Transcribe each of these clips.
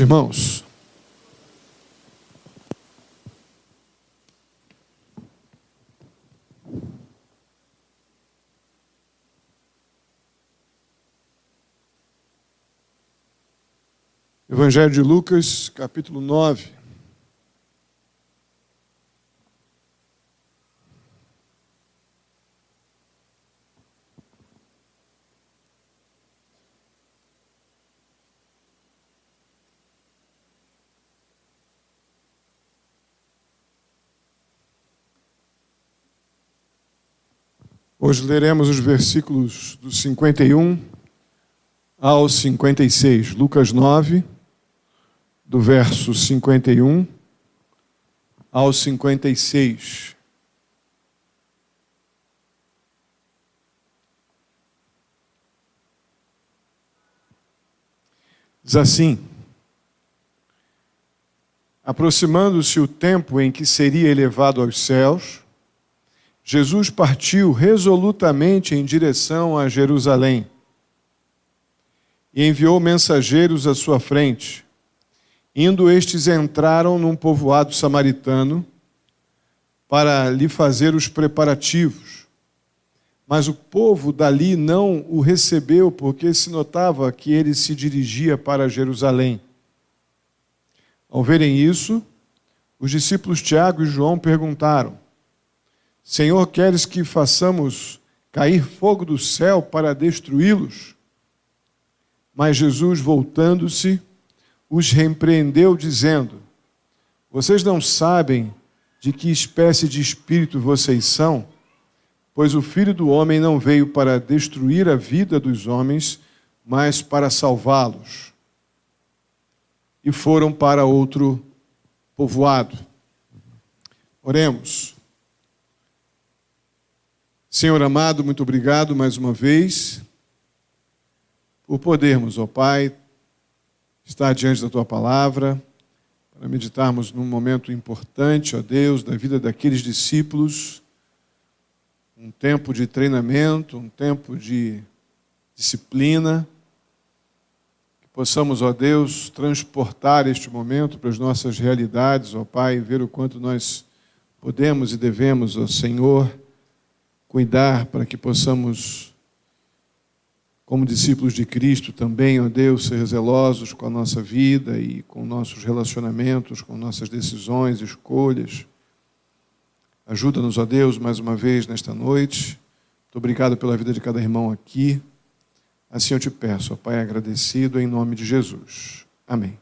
noite, irmãos. Evangelho de Lucas, capítulo 9. Hoje leremos os versículos do 51 ao 56. Lucas 9, do verso 51 ao 56. Diz assim: aproximando-se o tempo em que seria elevado aos céus, Jesus partiu resolutamente em direção a Jerusalém e enviou mensageiros à sua frente. Indo estes, entraram num povoado samaritano para lhe fazer os preparativos. Mas o povo dali não o recebeu, porque se notava que ele se dirigia para Jerusalém. Ao verem isso, os discípulos Tiago e João perguntaram: Senhor, queres que façamos cair fogo do céu para destruí-los? Mas Jesus, voltando-se, os repreendeu, dizendo: vocês não sabem de que espécie de espírito vocês são? Pois o Filho do Homem não veio para destruir a vida dos homens, mas para salvá-los. E foram para outro povoado. Oremos. Senhor amado, muito obrigado mais uma vez por podermos, ó Pai, estar diante da Tua Palavra, para meditarmos num momento importante, ó Deus, da vida daqueles discípulos, um tempo de treinamento, um tempo de disciplina, que possamos, ó Deus, transportar este momento para as nossas realidades, ó Pai, ver o quanto nós podemos e devemos, ó Senhor, cuidar para que possamos, como discípulos de Cristo também, ó Deus, ser zelosos com a nossa vida e com nossos relacionamentos, com nossas decisões, escolhas. Ajuda-nos, ó Deus, mais uma vez nesta noite. Muito obrigado pela vida de cada irmão aqui. Assim eu te peço, ó Pai, agradecido em nome de Jesus. Amém.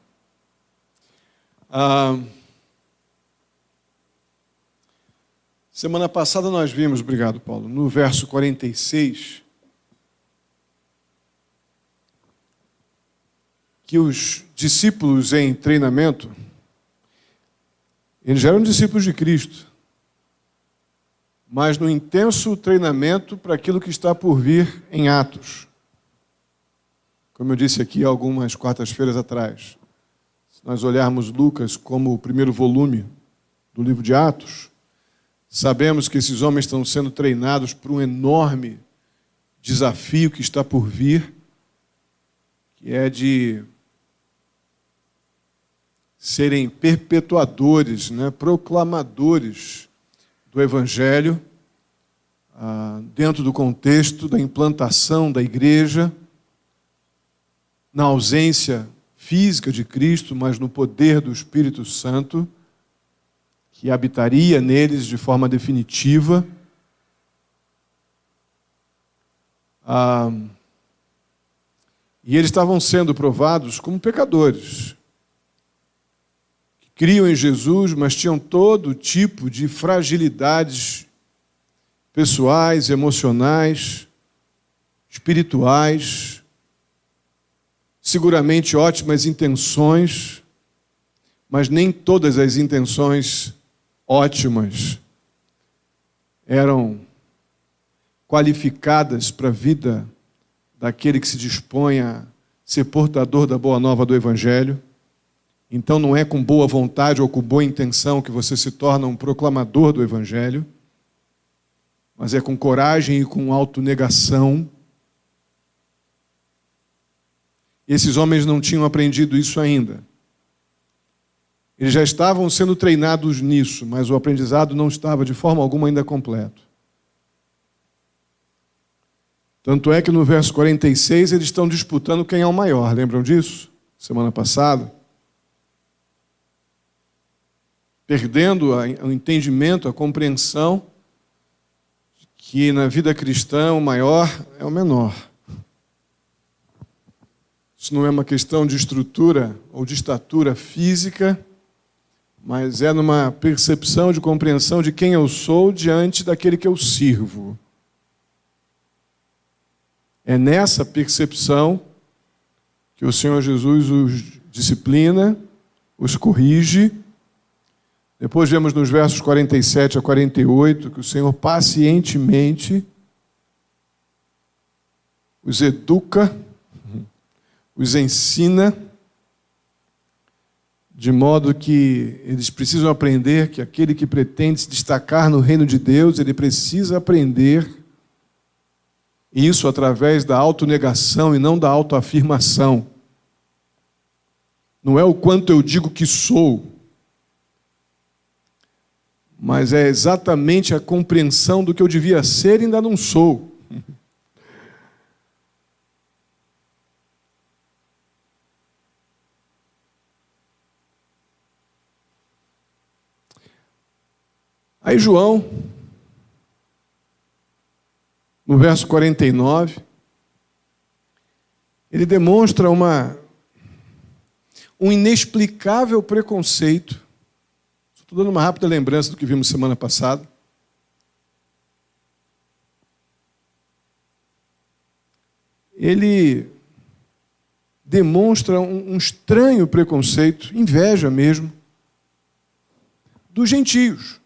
Semana passada nós vimos, obrigado Paulo, no verso 46, que os discípulos em treinamento, eles já eram discípulos de Cristo, mas no intenso treinamento para aquilo que está por vir em Atos. Como eu disse aqui algumas quartas-feiras atrás, se nós olharmos Lucas como o primeiro volume do livro de Atos, sabemos que esses homens estão sendo treinados por um enorme desafio que está por vir, que é de serem perpetuadores, proclamadores do Evangelho, dentro do contexto da implantação da igreja, na ausência física de Cristo, mas no poder do Espírito Santo, que habitaria neles de forma definitiva. E eles estavam sendo provados como pecadores, que criam em Jesus, mas tinham todo tipo de fragilidades pessoais, emocionais, espirituais, seguramente ótimas intenções, mas nem todas as intenções ótimas eram qualificadas para a vida daquele que se dispõe a ser portador da boa nova do Evangelho. Então não é com boa vontade ou com boa intenção que você se torna um proclamador do Evangelho, mas é com coragem e com autonegação. Esses homens não tinham aprendido isso ainda. Eles já estavam sendo treinados nisso, mas o aprendizado não estava de forma alguma ainda completo. Tanto é que no verso 46 eles estão disputando quem é o maior. Lembram disso? Semana passada. Perdendo o entendimento, a compreensão que na vida cristã o maior é o menor. Isso não é uma questão de estrutura ou de estatura física, mas é numa percepção de compreensão de quem eu sou diante daquele que eu sirvo. É nessa percepção que o Senhor Jesus os disciplina, os corrige. Depois vemos nos versos 47 a 48 que o Senhor pacientemente os educa, os ensina, de modo que eles precisam aprender que aquele que pretende se destacar no reino de Deus, ele precisa aprender isso através da autonegação e não da autoafirmação. Não é o quanto eu digo que sou, mas é exatamente a compreensão do que eu devia ser e ainda não sou. Aí João, no verso 49, ele demonstra um inexplicável preconceito. Estou dando uma rápida lembrança do que vimos semana passada. Ele demonstra um estranho preconceito, inveja mesmo, dos gentios.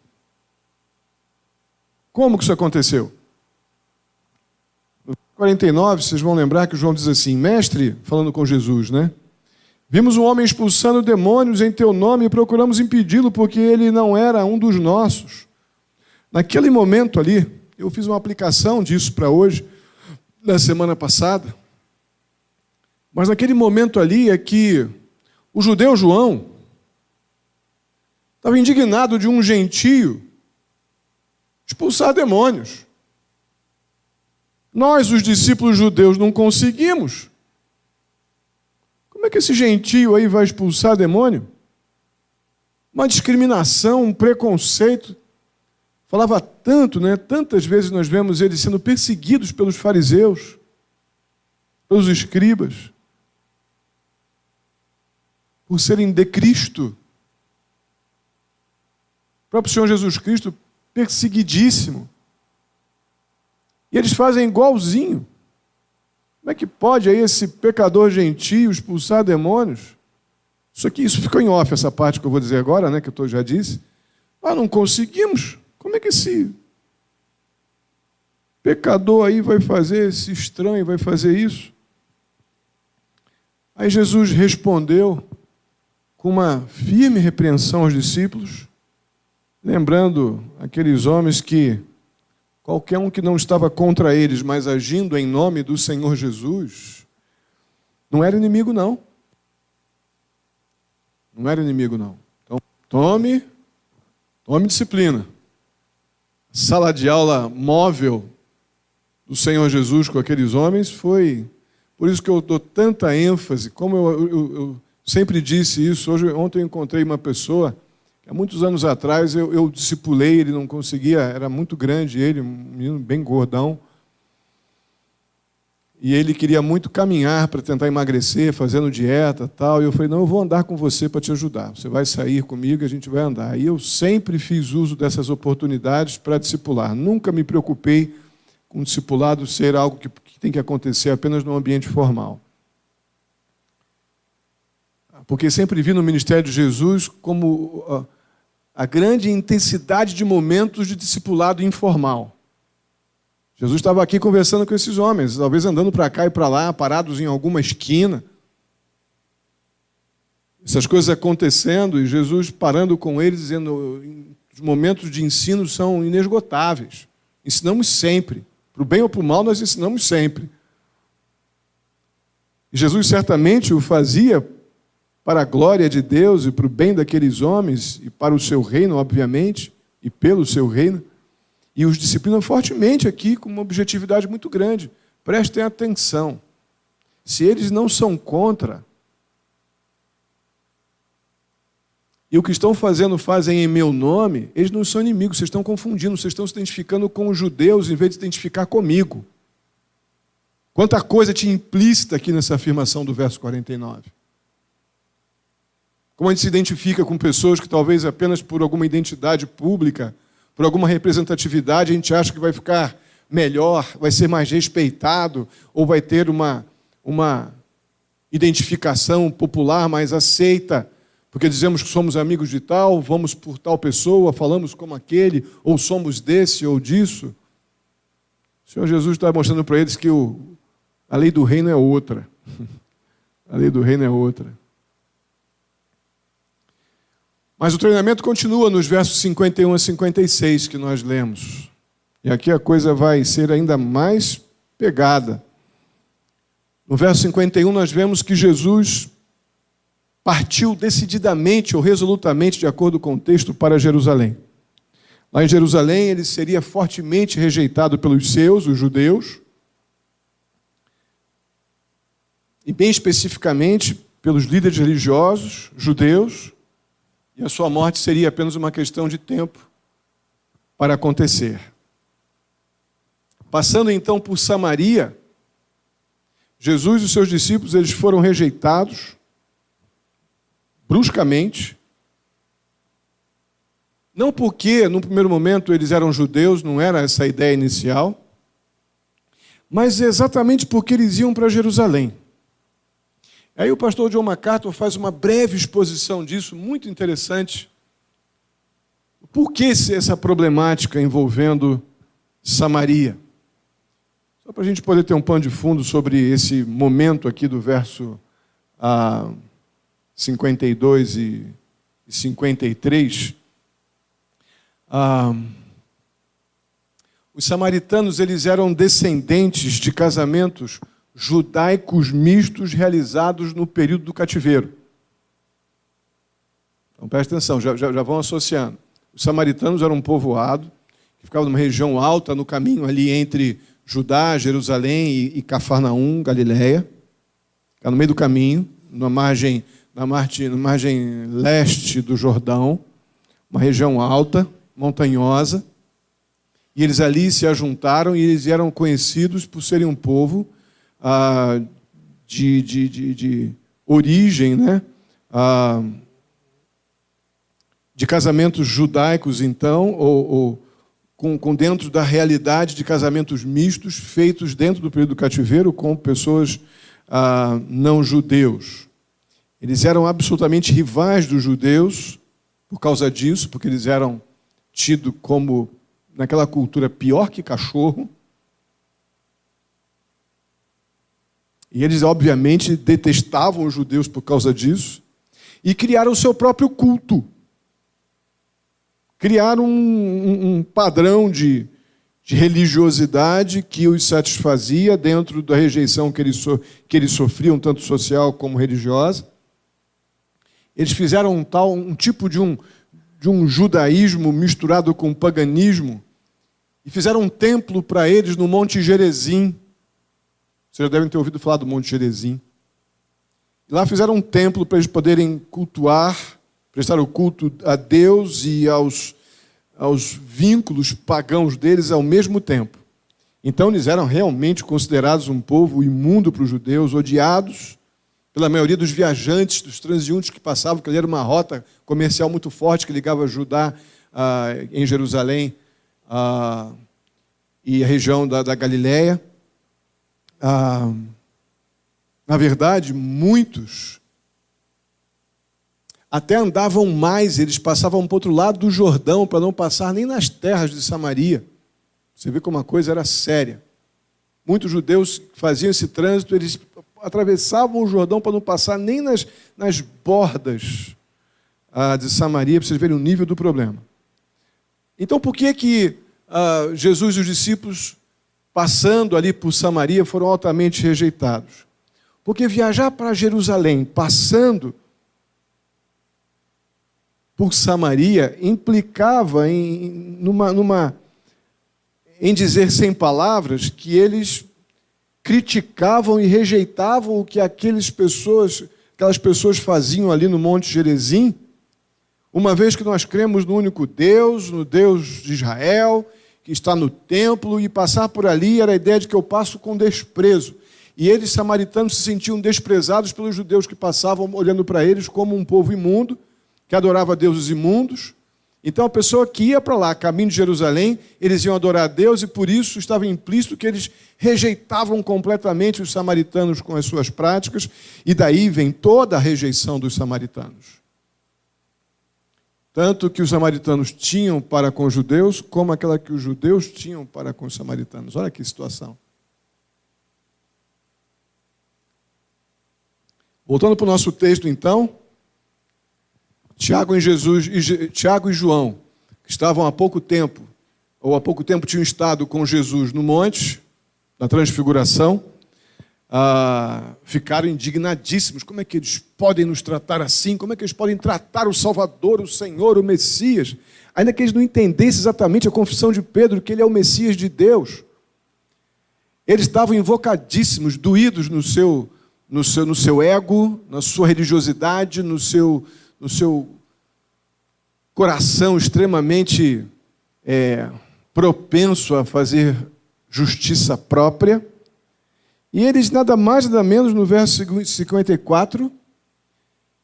Como que isso aconteceu? No 49, vocês vão lembrar que João diz assim: Mestre, falando com Jesus, né? Vimos um homem expulsando demônios em teu nome e procuramos impedi-lo porque ele não era um dos nossos. Naquele momento ali, eu fiz uma aplicação disso para hoje, na semana passada, mas naquele momento ali é que o judeu João estava indignado de um gentio expulsar demônios. Nós, os discípulos judeus, não conseguimos. Como é que esse gentio aí vai expulsar demônio? Uma discriminação, um preconceito. Falava tanto, né? Tantas vezes nós vemos eles sendo perseguidos pelos fariseus, pelos escribas, por serem de Cristo. O próprio Senhor Jesus Cristo perseguidíssimo. E eles fazem igualzinho. Como é que pode aí esse pecador gentio expulsar demônios? Isso ficou em off, essa parte que eu vou dizer agora, né, que eu já disse. Ah, não conseguimos. Como é que esse pecador aí vai fazer, esse estranho vai fazer isso? Aí Jesus respondeu com uma firme repreensão aos discípulos, lembrando aqueles homens que qualquer um que não estava contra eles, mas agindo em nome do Senhor Jesus, não era inimigo, não. Não era inimigo, não. Então, tome disciplina. Sala de aula móvel do Senhor Jesus com aqueles homens foi... Por isso que eu dou tanta ênfase, como eu sempre disse isso. Ontem eu encontrei uma pessoa... Há muitos anos atrás eu discipulei, ele não conseguia, era muito grande ele, um menino bem gordão. E ele queria muito caminhar para tentar emagrecer, fazendo dieta e tal. E eu falei, não, eu vou andar com você para te ajudar. Você vai sair comigo e a gente vai andar. E eu sempre fiz uso dessas oportunidades para discipular. Nunca me preocupei com o discipulado ser algo que tem que acontecer apenas no ambiente formal. Porque sempre vi no ministério de Jesus como a grande intensidade de momentos de discipulado informal. Jesus estava aqui conversando com esses homens, talvez andando para cá e para lá, parados em alguma esquina. Essas coisas acontecendo e Jesus parando com eles, dizendo: os momentos de ensino são inesgotáveis. Ensinamos sempre. Para o bem ou para o mal, nós ensinamos sempre. E Jesus certamente o fazia para a glória de Deus e para o bem daqueles homens e para o seu reino, obviamente, e pelo seu reino, e os disciplina fortemente aqui com uma objetividade muito grande. Prestem atenção. Se eles não são contra, e o que estão fazendo, fazem em meu nome, eles não são inimigos, vocês estão confundindo, vocês estão se identificando com os judeus em vez de se identificar comigo. Quanta coisa tinha implícita aqui nessa afirmação do verso 49. Como a gente se identifica com pessoas que talvez apenas por alguma identidade pública, por alguma representatividade, a gente acha que vai ficar melhor, vai ser mais respeitado, ou vai ter uma identificação popular mais aceita, porque dizemos que somos amigos de tal, vamos por tal pessoa, falamos como aquele, ou somos desse ou disso. O Senhor Jesus está mostrando para eles que a lei do reino é outra. A lei do reino é outra. Mas o treinamento continua nos versos 51 a 56 que nós lemos. E aqui a coisa vai ser ainda mais pegada. No verso 51 nós vemos que Jesus partiu decididamente ou resolutamente, de acordo com o texto, para Jerusalém. Lá em Jerusalém ele seria fortemente rejeitado pelos seus, os judeus, e bem especificamente pelos líderes religiosos judeus, e a sua morte seria apenas uma questão de tempo para acontecer. Passando então por Samaria, Jesus e os seus discípulos eles foram rejeitados bruscamente, não porque, no primeiro momento, eles eram judeus, não era essa a ideia inicial, mas exatamente porque eles iam para Jerusalém. Aí o pastor John MacArthur faz uma breve exposição disso, muito interessante. Por que essa problemática envolvendo Samaria? Só para a gente poder ter um pano de fundo sobre esse momento aqui do verso 52 e 53. Os samaritanos eles eram descendentes de casamentos judaicos mistos realizados no período do cativeiro. Então presta atenção, já vão associando. Os samaritanos eram um povoado que ficava numa região alta, no caminho ali entre Judá, Jerusalém e Cafarnaum, Galileia. Ficava no meio do caminho, na margem leste do Jordão, uma região alta, montanhosa. E eles ali se ajuntaram e eles eram conhecidos por serem um povo de origem, né? De casamentos judaicos, então, ou com dentro da realidade de casamentos mistos, feitos dentro do período do cativeiro com pessoas não judeus. Eles eram absolutamente rivais dos judeus por causa disso, porque eles eram tidos como, naquela cultura, pior que cachorro. E eles, obviamente, detestavam os judeus por causa disso e criaram o seu próprio culto. Criaram um padrão de religiosidade que os satisfazia dentro da rejeição que eles sofriam, tanto social como religiosa. Eles fizeram um tipo de um judaísmo misturado com paganismo e fizeram um templo para eles no Monte Gerizim. Vocês já devem ter ouvido falar do Monte Gerizim. Lá fizeram um templo para eles poderem cultuar, prestar o culto a Deus e aos vínculos pagãos deles ao mesmo tempo. Então eles eram realmente considerados um povo imundo para os judeus, odiados pela maioria dos viajantes, dos transeuntes que passavam, porque ali era uma rota comercial muito forte que ligava Judá em Jerusalém e a região da Galileia. Na verdade, muitos até andavam mais, eles passavam para o outro lado do Jordão para não passar nem nas terras de Samaria. Você vê como a coisa era séria. Muitos judeus faziam esse trânsito, eles atravessavam o Jordão para não passar nem nas bordas de Samaria, para vocês verem o nível do problema. Então, por que Jesus e os discípulos, passando ali por Samaria, foram altamente rejeitados? Porque viajar para Jerusalém, passando por Samaria implicava em dizer sem palavras que eles criticavam e rejeitavam o que aquelas pessoas faziam ali no Monte Gerizim, uma vez que nós cremos no único Deus, no Deus de Israel, que está no templo, e passar por ali era a ideia de que eu passo com desprezo. E eles, samaritanos, se sentiam desprezados pelos judeus que passavam olhando para eles como um povo imundo, que adorava deuses imundos. Então, a pessoa que ia para lá, caminho de Jerusalém, eles iam adorar a Deus, e por isso estava implícito que eles rejeitavam completamente os samaritanos com as suas práticas, e daí vem toda a rejeição dos samaritanos. Tanto que os samaritanos tinham para com os judeus, como aquela que os judeus tinham para com os samaritanos. Olha que situação. Voltando para o nosso texto, então, Tiago e João, que estavam há pouco tempo tinham estado com Jesus no monte, na transfiguração, ficaram indignadíssimos. Como é que eles podem nos tratar assim? Como é que eles podem tratar o Salvador, o Senhor, o Messias? Ainda que eles não entendessem exatamente a confissão de Pedro, que ele é o Messias de Deus. Eles estavam invocadíssimos, doídos no seu ego, na sua religiosidade, no seu coração extremamente propenso a fazer justiça própria. E eles, nada mais, nada menos, no verso 54,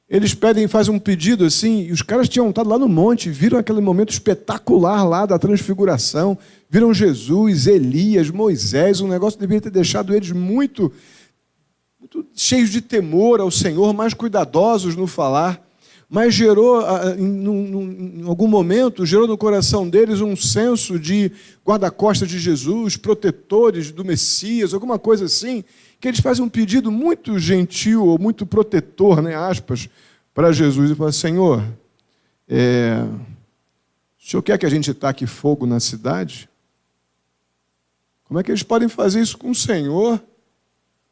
eles fazem um pedido assim, e os caras tinham estado lá no monte, viram aquele momento espetacular lá da transfiguração, viram Jesus, Elias, Moisés, um negócio que deveria ter deixado eles muito cheios de temor ao Senhor, mais cuidadosos no falar, mas gerou, em algum momento, gerou no coração deles um senso de guarda-costas de Jesus, protetores do Messias, alguma coisa assim, que eles fazem um pedido muito gentil, ou muito protetor, né, aspas, para Jesus, e falam: Senhor, o Senhor quer que a gente taque fogo na cidade? Como é que eles podem fazer isso com o Senhor?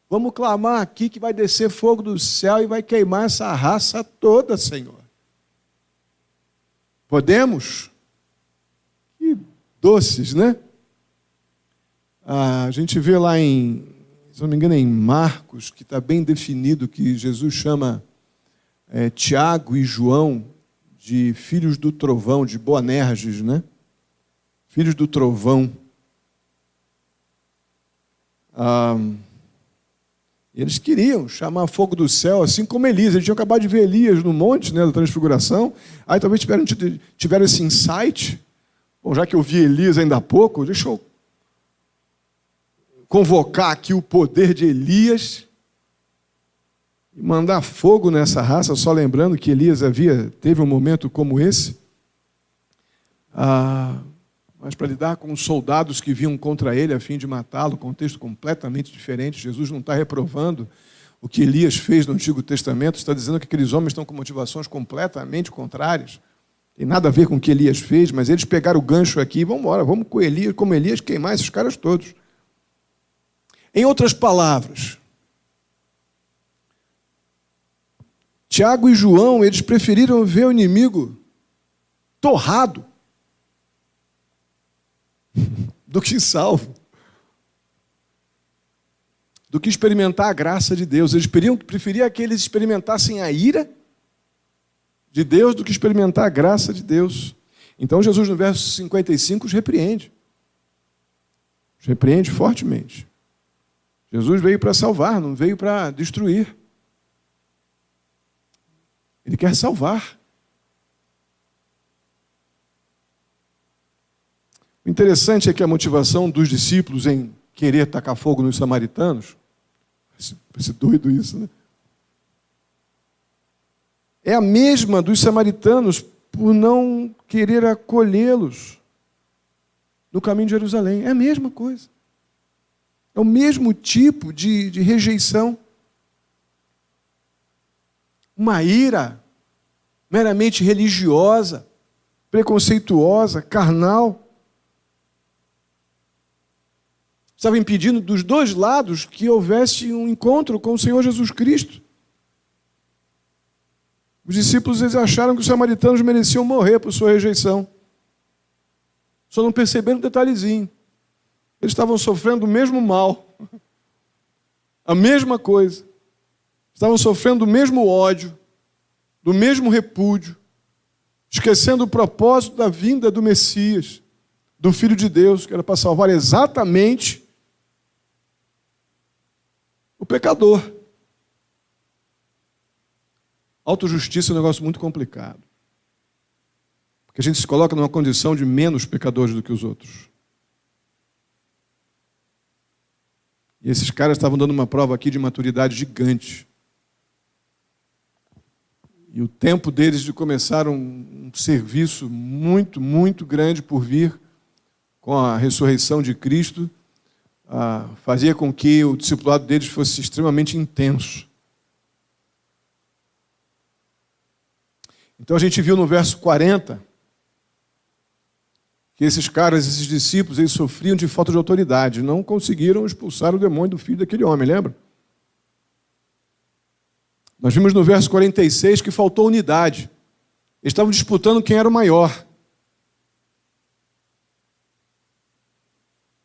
Vamos clamar aqui que vai descer fogo do céu e vai queimar essa raça toda, Senhor. Podemos? Que doces, né? A gente vê lá se não me engano, em Marcos, que está bem definido, que Jesus chama Tiago e João de filhos do trovão, de Boanerges, né? Filhos do trovão. Eles queriam chamar fogo do céu, assim como Elias. Eles tinham acabado de ver Elias no monte, né, da transfiguração. Aí talvez tiveram esse insight. Bom, já que eu vi Elias ainda há pouco, deixa eu convocar aqui o poder de Elias e mandar fogo nessa raça, só lembrando que Elias teve um momento como esse. Mas para lidar com os soldados que vinham contra ele a fim de matá-lo, contexto completamente diferente. Jesus não está reprovando o que Elias fez no Antigo Testamento, está dizendo que aqueles homens estão com motivações completamente contrárias. Tem nada a ver com o que Elias fez, mas eles pegaram o gancho aqui, vamos embora, vamos com Elias, como Elias, queimar esses caras todos. Em outras palavras, Tiago e João, eles preferiram ver o inimigo torrado do que salvo, do que experimentar a graça de Deus. Eles preferiam que eles experimentassem a ira de Deus do que experimentar a graça de Deus. Então Jesus, no verso 55, os repreende. Os repreende fortemente. Jesus veio para salvar, não veio para destruir. Ele quer salvar. O interessante é que a motivação dos discípulos em querer tacar fogo nos samaritanos, parece doido isso, né? É a mesma dos samaritanos por não querer acolhê-los no caminho de Jerusalém. É a mesma coisa. É o mesmo tipo de rejeição. Uma ira meramente religiosa, preconceituosa, carnal. Estava impedindo dos dois lados que houvesse um encontro com o Senhor Jesus Cristo. Os discípulos eles acharam que os samaritanos mereciam morrer por sua rejeição. Só não perceberam um detalhezinho. Eles estavam sofrendo o mesmo mal, a mesma coisa. Estavam sofrendo o mesmo ódio, do mesmo repúdio, esquecendo o propósito da vinda do Messias, do Filho de Deus, que era para salvar exatamente o pecador. Autojustiça é um negócio muito complicado. Porque a gente se coloca numa condição de menos pecadores do que os outros. E esses caras estavam dando uma prova aqui de maturidade gigante. E o tempo deles de começar um serviço muito, muito grande por vir com a ressurreição de Cristo, fazia com que o discipulado deles fosse extremamente intenso. Então a gente viu no verso 40 que esses caras, esses discípulos, eles sofriam de falta de autoridade, não conseguiram expulsar o demônio do filho daquele homem, lembra? Nós vimos no verso 46 que faltou unidade. Eles estavam disputando quem era o maior.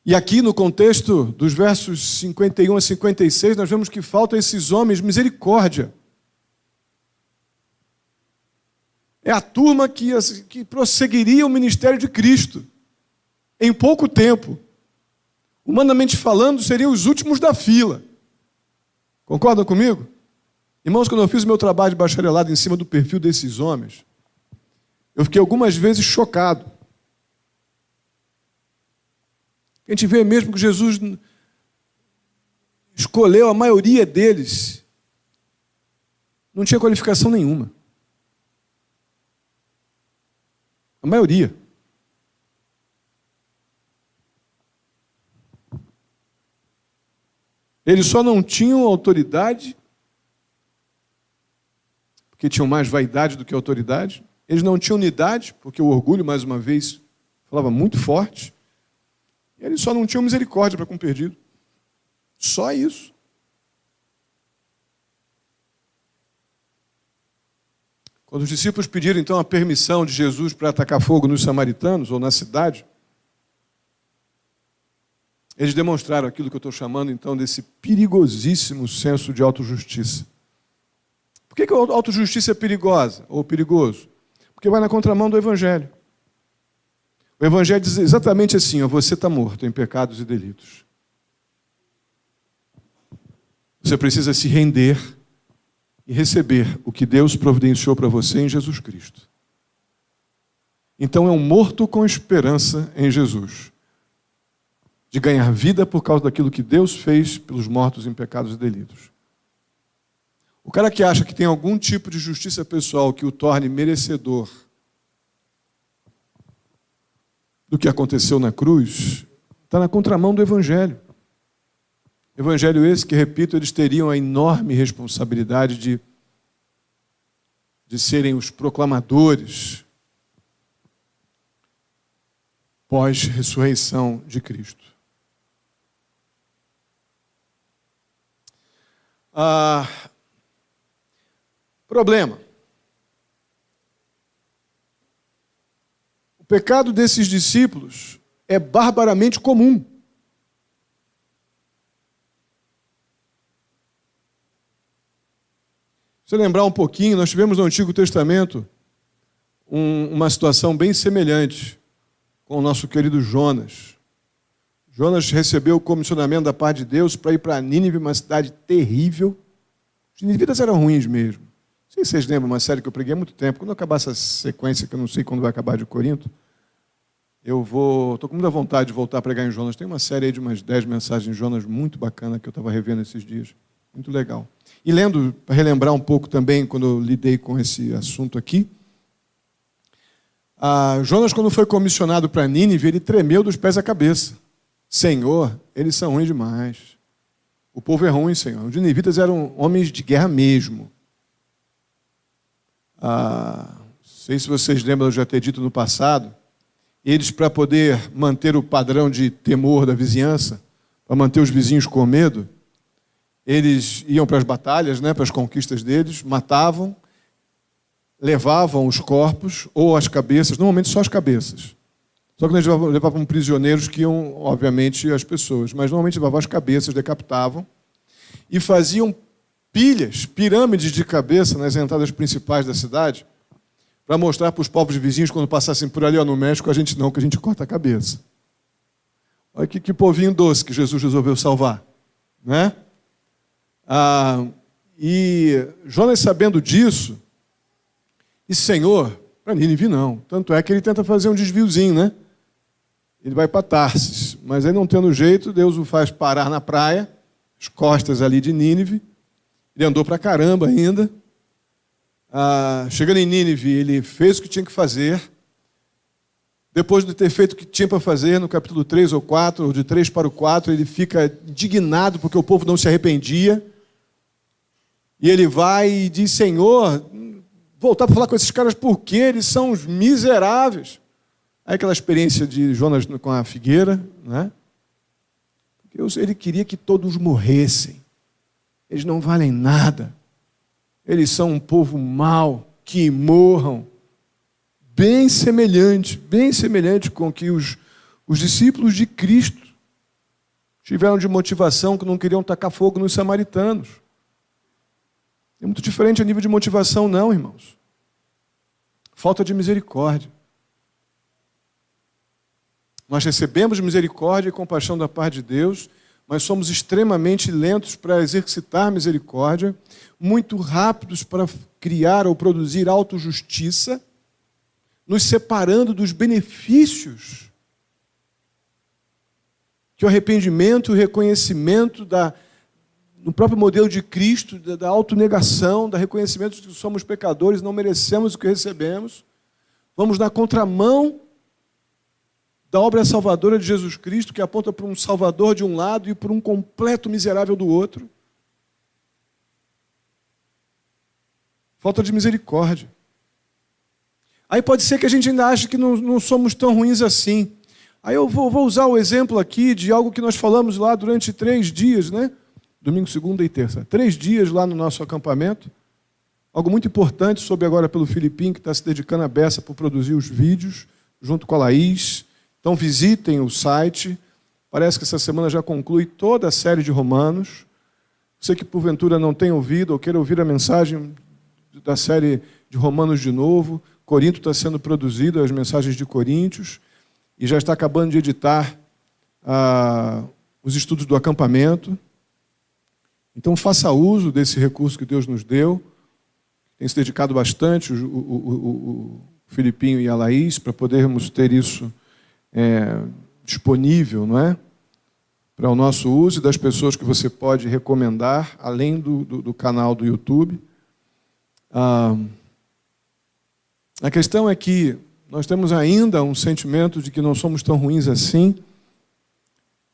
E aqui no contexto dos versos 51 a 56, nós vemos que falta a esses homens misericórdia. É a turma que prosseguiria o ministério de Cristo. Em pouco tempo. Humanamente falando, seriam os últimos da fila. Concordam comigo? Irmãos, quando eu fiz o meu trabalho de bacharelado em cima do perfil desses homens, eu fiquei algumas vezes chocado. A gente vê mesmo que Jesus escolheu a maioria deles. Não tinha qualificação nenhuma. A maioria. Eles só não tinham autoridade, porque tinham mais vaidade do que autoridade. Eles não tinham unidade, porque o orgulho, mais uma vez, falava muito forte. E eles só não tinham misericórdia para com o perdido. Só isso. Quando os discípulos pediram, então, a permissão de Jesus para atacar fogo nos samaritanos, ou na cidade, eles demonstraram aquilo que eu estou chamando, então, desse perigosíssimo senso de autojustiça. Por que a autojustiça é perigosa, ou perigoso? Porque vai na contramão do Evangelho. O Evangelho diz exatamente assim, ó, você está morto em pecados e delitos. Você precisa se render e receber o que Deus providenciou para você em Jesus Cristo. Então é um morto com esperança em Jesus, de ganhar vida por causa daquilo que Deus fez pelos mortos em pecados e delitos. O cara que acha que tem algum tipo de justiça pessoal que o torne merecedor do que aconteceu na cruz, está na contramão do Evangelho. Evangelho esse que, repito, eles teriam a enorme responsabilidade de serem os proclamadores pós-ressurreição de Cristo. Problema. O pecado desses discípulos é barbaramente comum. Se lembrar um pouquinho, nós tivemos no Antigo Testamento uma situação bem semelhante com o nosso querido Jonas. Jonas recebeu o comissionamento da parte de Deus para ir para Nínive, uma cidade terrível. Os ninivitas eram ruins mesmo. Não sei se vocês lembram uma série que eu preguei há muito tempo. Quando acabar essa sequência, que eu não sei quando vai acabar de Corinto, estou com muita vontade de voltar a pregar em Jonas. Tem uma série aí de umas 10 mensagens em Jonas muito bacana que eu estava revendo esses dias. Muito legal. E lendo, para relembrar um pouco também, quando eu lidei com esse assunto aqui, Jonas, quando foi comissionado para Nínive, ele tremeu dos pés à cabeça. Senhor, eles são ruins demais. O povo é ruim, Senhor. Os ninivitas eram homens de guerra mesmo. Não sei se vocês lembram, eu já ter dito no passado, eles, para poder manter o padrão de temor da vizinhança, para manter os vizinhos com medo, eles iam para as batalhas, né, para as conquistas deles, matavam, levavam os corpos ou as cabeças, normalmente só as cabeças. Só que eles levavam prisioneiros que iam, obviamente, as pessoas, mas normalmente levavam as cabeças, decapitavam e faziam pirâmides de cabeça nas entradas principais da cidade para mostrar para os povos vizinhos, quando passassem por ali, ó, no México, a gente não, que a gente corta a cabeça. Olha que povinho doce que Jesus resolveu salvar, né? E Jonas, sabendo disso, disse: Senhor, para Nínive não. Tanto é que ele tenta fazer um desviozinho, né? Ele vai para Tarsis, mas aí não tendo jeito, Deus o faz parar na praia, as costas ali de Nínive. Ele andou para caramba ainda. Chegando em Nínive, ele fez o que tinha que fazer. Depois de ter feito o que tinha para fazer, no capítulo 3 ou 4, ou de 3 para o 4, ele fica indignado porque o povo não se arrependia. E ele vai e diz: Senhor, voltar para falar com esses caras por quê? Eles são os miseráveis. Aí aquela experiência de Jonas com a figueira, né? Ele queria que todos morressem. Eles não valem nada. Eles são um povo mau, que morram. Bem semelhante com que os discípulos de Cristo tiveram de motivação, que não queriam tacar fogo nos samaritanos. É muito diferente a nível de motivação, não, irmãos. Falta de misericórdia. Nós recebemos misericórdia e compaixão da parte de Deus, mas somos extremamente lentos para exercitar misericórdia, muito rápidos para criar ou produzir autojustiça, nos separando dos benefícios que o arrependimento e o reconhecimento no próprio modelo de Cristo, da autonegação, do reconhecimento de que somos pecadores, não merecemos o que recebemos. Vamos na contramão da obra salvadora de Jesus Cristo, que aponta para um Salvador de um lado e para um completo miserável do outro. Falta de misericórdia. Aí pode ser que a gente ainda ache que não somos tão ruins assim. Aí eu vou usar o exemplo aqui de algo que nós falamos lá durante 3 dias, né? Domingo, segunda e terça. 3 dias lá no nosso acampamento. Algo muito importante, soube agora pelo Filipinho, que está se dedicando à beça por produzir os vídeos, junto com a Laís. Então visitem o site. Parece que essa semana já conclui toda a série de Romanos. Você que porventura não tem ouvido ou queira ouvir a mensagem da série de Romanos de novo, Corinto está sendo produzido, as mensagens de Coríntios, e já está acabando de editar os estudos do acampamento. Então faça uso desse recurso que Deus nos deu. Tem se dedicado bastante o Filipinho e a Laís para podermos ter isso disponível, não é? Para o nosso uso e das pessoas que você pode recomendar, além do canal do YouTube. A questão é que nós temos ainda um sentimento de que não somos tão ruins assim,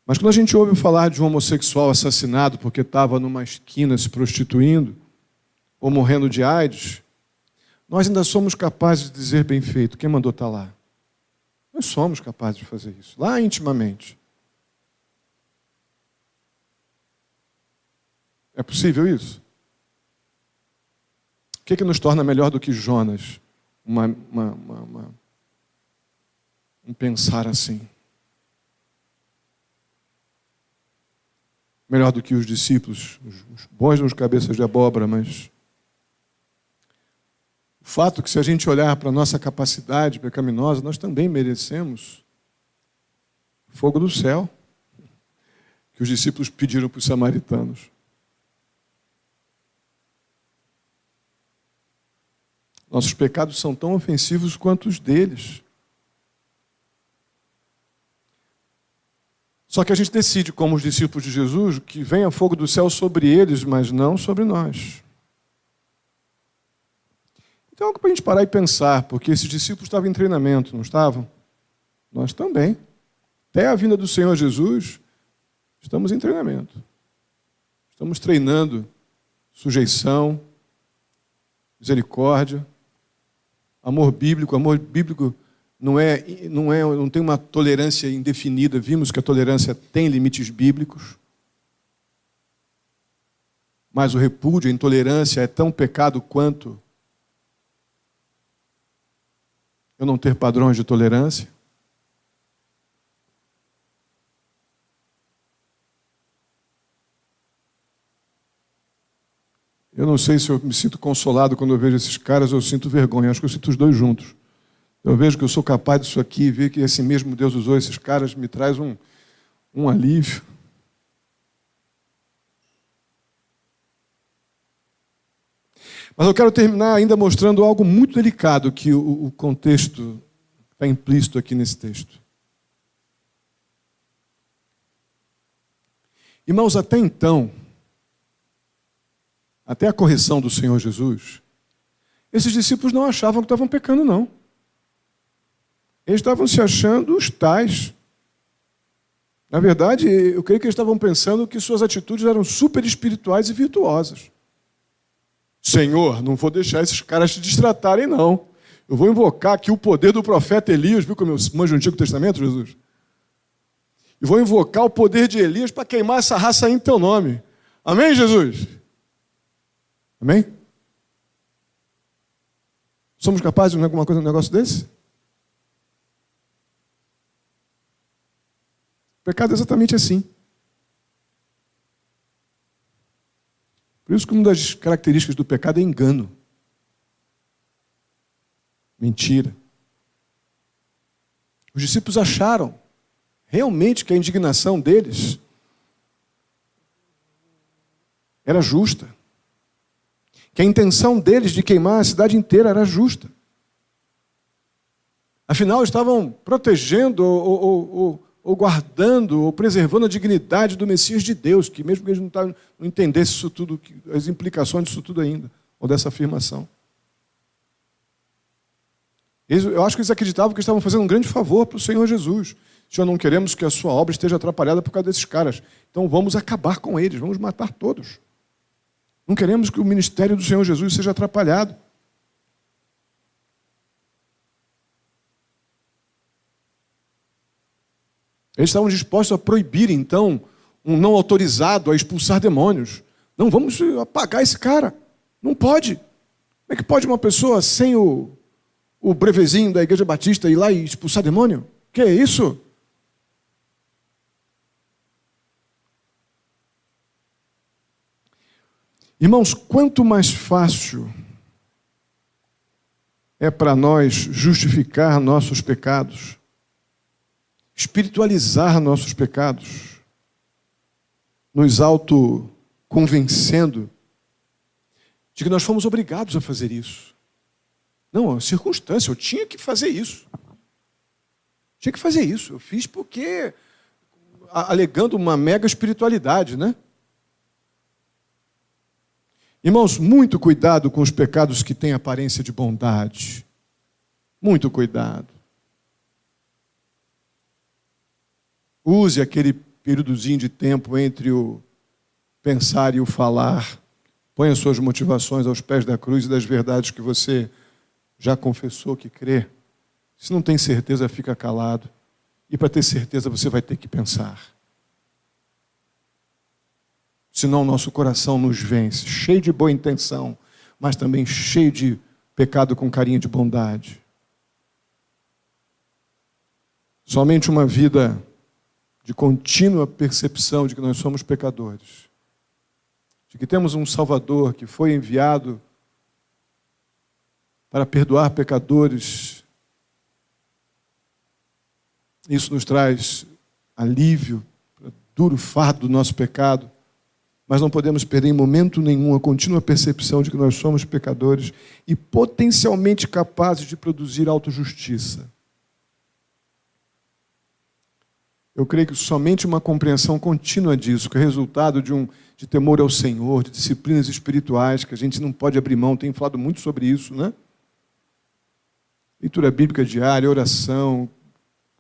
mas quando a gente ouve falar de um homossexual assassinado porque estava numa esquina se prostituindo ou morrendo de AIDS, nós ainda somos capazes de dizer: bem feito, quem mandou estar lá? Nós somos capazes de fazer isso, lá intimamente. É possível isso? O que nos torna melhor do que Jonas? Um pensar assim. Melhor do que os discípulos, os bons nos cabeças de abóbora, mas o fato é que se a gente olhar para a nossa capacidade pecaminosa, nós também merecemos fogo do céu, que os discípulos pediram para os samaritanos. Nossos pecados são tão ofensivos quanto os deles. Só que a gente decide, como os discípulos de Jesus, que venha fogo do céu sobre eles, mas não sobre nós. Então é algo para a gente parar e pensar, porque esses discípulos estavam em treinamento, não estavam? Nós também. Até a vinda do Senhor Jesus, estamos em treinamento. Estamos treinando sujeição, misericórdia, amor bíblico. Amor bíblico não tem uma tolerância indefinida. Vimos que a tolerância tem limites bíblicos. Mas o repúdio, a intolerância é tão pecado quanto Eu não ter padrões de tolerância? Eu não sei se eu me sinto consolado quando eu vejo esses caras ou eu sinto vergonha. Acho que eu sinto os dois juntos. Eu vejo que eu sou capaz disso aqui e ver que esse mesmo Deus usou esses caras me traz um alívio. Mas eu quero terminar ainda mostrando algo muito delicado que o contexto está implícito aqui nesse texto. Irmãos, até então, até a correção do Senhor Jesus, esses discípulos não achavam que estavam pecando, não. Eles estavam se achando os tais. Na verdade, eu creio que eles estavam pensando que suas atitudes eram super espirituais e virtuosas. Senhor, não vou deixar esses caras te distratarem, não. Eu vou invocar aqui o poder do profeta Elias, viu como eu manjo o Antigo Testamento, Jesus? E vou invocar o poder de Elias para queimar essa raça aí em teu nome. Amém, Jesus? Amém? Somos capazes de alguma coisa, um negócio desse? O pecado é exatamente assim. Por isso que uma das características do pecado é engano. Mentira. Os discípulos acharam realmente que a indignação deles era justa. Que a intenção deles de queimar a cidade inteira era justa. Afinal, estavam protegendo ou guardando ou preservando a dignidade do Messias de Deus, que mesmo que eles não entendessem isso tudo, as implicações disso tudo ainda, ou dessa afirmação. Eu acho que eles acreditavam que estavam fazendo um grande favor para o Senhor Jesus. Senhor, não queremos que a sua obra esteja atrapalhada por causa desses caras. Então vamos acabar com eles, vamos matar todos. Não queremos que o ministério do Senhor Jesus seja atrapalhado. Eles estavam dispostos a proibir, então, um não autorizado a expulsar demônios. Não, vamos apagar esse cara. Não pode. Como é que pode uma pessoa sem o brevezinho da Igreja Batista ir lá e expulsar demônio? Que é isso? Irmãos, quanto mais fácil é para nós justificar nossos pecados, espiritualizar nossos pecados, nos autoconvencendo de que nós fomos obrigados a fazer isso. Não, é circunstância, eu tinha que fazer isso. Tinha que fazer isso. Eu fiz porque, alegando uma mega espiritualidade, né? Irmãos, muito cuidado com os pecados que têm aparência de bondade. Muito cuidado. Use aquele períodozinho de tempo entre o pensar e o falar. Ponha suas motivações aos pés da cruz e das verdades que você já confessou que crê. Se não tem certeza, fica calado. E para ter certeza, você vai ter que pensar. Senão o nosso coração nos vence, cheio de boa intenção, mas também cheio de pecado com carinho de bondade. Somente uma vida de contínua percepção de que nós somos pecadores, de que temos um Salvador que foi enviado para perdoar pecadores. Isso nos traz alívio para o duro fardo do nosso pecado, mas não podemos perder em momento nenhum a contínua percepção de que nós somos pecadores e potencialmente capazes de produzir autojustiça. Eu creio que somente uma compreensão contínua disso, que é resultado de temor ao Senhor, de disciplinas espirituais, que a gente não pode abrir mão, tem falado muito sobre isso, né? Leitura bíblica diária, oração,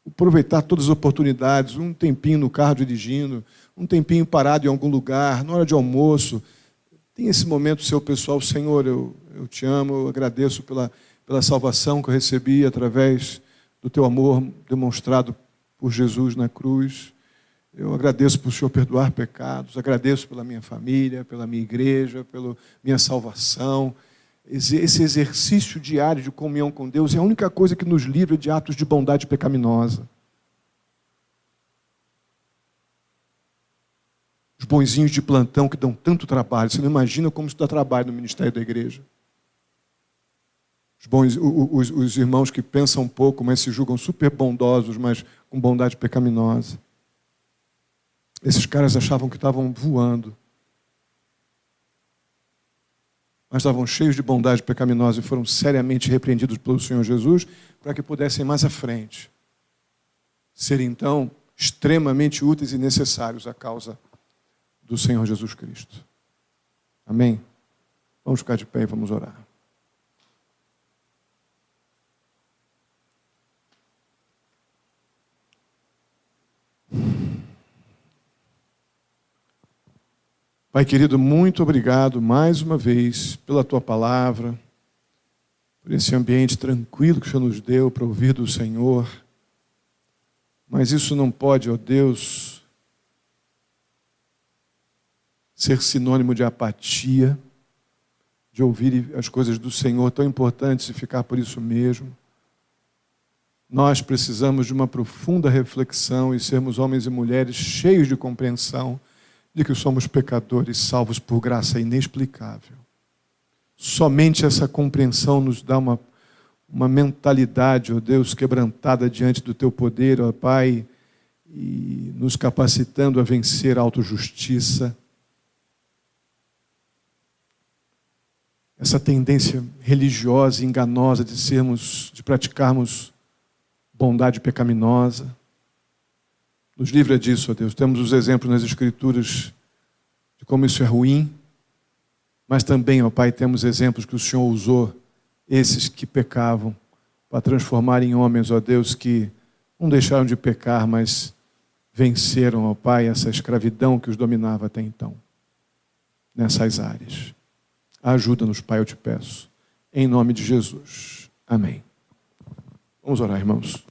aproveitar todas as oportunidades, um tempinho no carro dirigindo, um tempinho parado em algum lugar, na hora de almoço. Tem esse momento seu pessoal, Senhor, eu te amo, eu agradeço pela salvação que eu recebi através do teu amor demonstrado por Jesus na cruz. Eu agradeço por o Senhor perdoar pecados, agradeço pela minha família, pela minha igreja, pela minha salvação. esse exercício diário de comunhão com Deus é a única coisa que nos livra de atos de bondade pecaminosa. Os bonzinhos de plantão que dão tanto trabalho. Você não imagina como isso dá trabalho no ministério da igreja. Os irmãos que pensam pouco, mas se julgam super bondosos, mas com bondade pecaminosa. Esses caras achavam que estavam voando. Mas estavam cheios de bondade pecaminosa e foram seriamente repreendidos pelo Senhor Jesus para que pudessem mais à frente ser então extremamente úteis e necessários à causa do Senhor Jesus Cristo. Amém? Vamos ficar de pé e vamos orar. Pai querido, muito obrigado mais uma vez pela Tua palavra, por esse ambiente tranquilo que o Senhor nos deu para ouvir do Senhor. Mas isso não pode, ó Deus, ser sinônimo de apatia, de ouvir as coisas do Senhor tão importantes e ficar por isso mesmo. Nós precisamos de uma profunda reflexão e sermos homens e mulheres cheios de compreensão de que somos pecadores salvos por graça inexplicável. Somente essa compreensão nos dá uma mentalidade, ó Deus, quebrantada diante do Teu poder, ó Pai, e nos capacitando a vencer a autojustiça. Essa tendência religiosa e enganosa de praticarmos bondade pecaminosa. Nos livra disso, ó Deus. Temos os exemplos nas Escrituras de como isso é ruim, mas também, ó Pai, temos exemplos que o Senhor usou esses que pecavam para transformar em homens, ó Deus, que não deixaram de pecar, mas venceram, ó Pai, essa escravidão que os dominava até então, nessas áreas. Ajuda-nos, Pai, eu te peço. Em nome de Jesus. Amém. Vamos orar, irmãos.